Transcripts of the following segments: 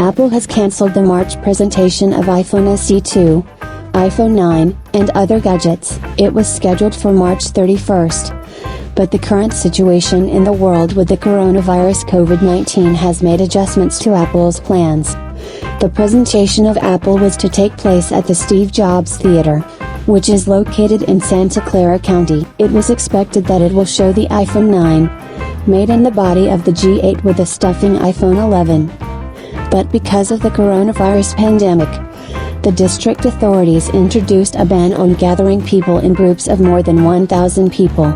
Apple has canceled the March presentation of iPhone SE2, iPhone 9, and other gadgets. It was scheduled for March 31st. But the current situation in the world with the coronavirus COVID-19 has made adjustments to Apple's plans. The presentation of Apple was to take place at the Steve Jobs Theater, which is located in Santa Clara County. It was expected that it will show the iPhone 9, made in the body of the G8 with a stuffing iPhone 11. But because of the coronavirus pandemic, the district authorities introduced a ban on gathering people in groups of more than 1,000 people.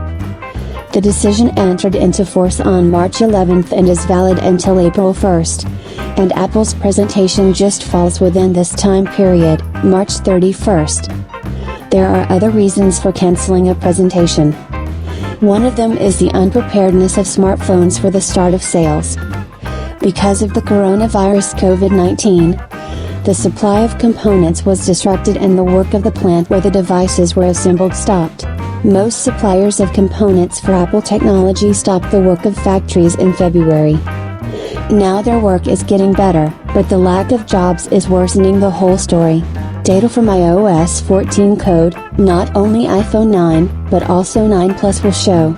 The decision entered into force on March 11th and is valid until April 1st, and Apple's presentation just falls within this time period, March 31st. There are other reasons for canceling a presentation. One of them is the unpreparedness of smartphones for the start of sales. Because of the coronavirus COVID-19, the supply of components was disrupted and the work of the plant where the devices were assembled stopped. Most suppliers of components for Apple technology stopped the work of factories in February. Now their work is getting better, but the lack of jobs is worsening the whole story. Data from iOS 14 code, not only iPhone 9, but also 9 Plus will show.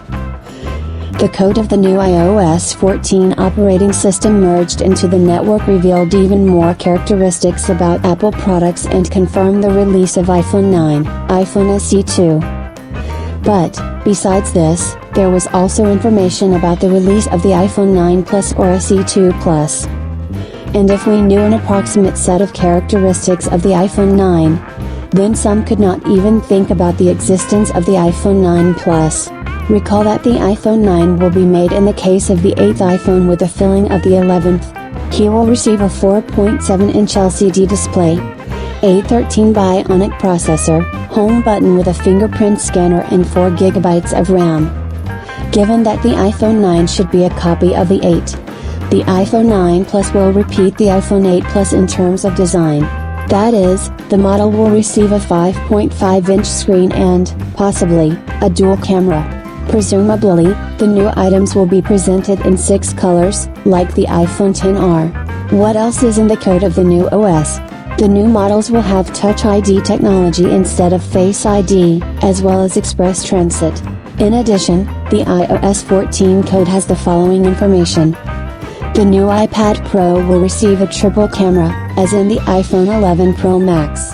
The code of the new iOS 14 operating system merged into the network revealed even more characteristics about Apple products and confirmed the release of iPhone 9, iPhone SE2. But, besides this, there was also information about the release of the iPhone 9 Plus or SE2 Plus. And if we knew an approximate set of characteristics of the iPhone 9, then some could not even think about the existence of the iPhone 9 Plus. Recall that the iPhone 9 will be made in the case of the 8th iPhone with the filling of the 11th. He will receive a 4.7-inch LCD display, a 13 bionic processor, home button with a fingerprint scanner and 4 GB of RAM. Given that the iPhone 9 should be a copy of the 8, the iPhone 9 Plus will repeat the iPhone 8 Plus in terms of design. That is, the model will receive a 5.5-inch screen and, possibly, a dual camera. Presumably, the new items will be presented in 6 colors, like the iPhone XR. What else is in the code of the new OS? The new models will have Touch ID technology instead of Face ID, as well as Express Transit. In addition, the iOS 14 code has the following information. The new iPad Pro will receive a triple camera, as in the iPhone 11 Pro Max.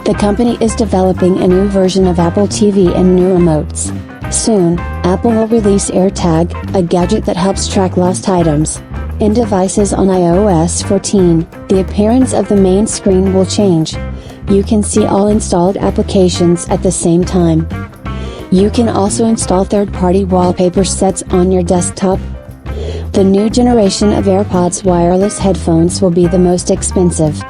The company is developing a new version of Apple TV and new remotes. Soon, Apple will release AirTag, a gadget that helps track lost items. In devices on iOS 14, the appearance of the main screen will change. You can see all installed applications at the same time. You can also install third-party wallpaper sets on your desktop. The new generation of AirPods wireless headphones will be the most expensive.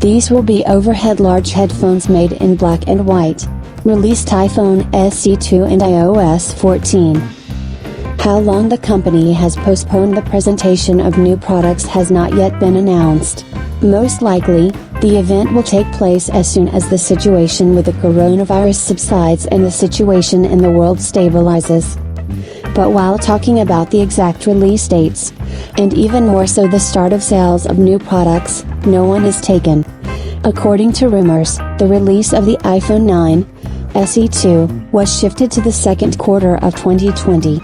These will be overhead large headphones made in black and white. Released iPhone SE2 and iOS 14. How long the company has postponed the presentation of new products has not yet been announced. Most likely, the event will take place as soon as the situation with the coronavirus subsides and the situation in the world stabilizes. But while talking about the exact release dates, and even more so the start of sales of new products, no one is taken. According to rumors, the release of the iPhone 9, SE2, was shifted to the second quarter of 2020.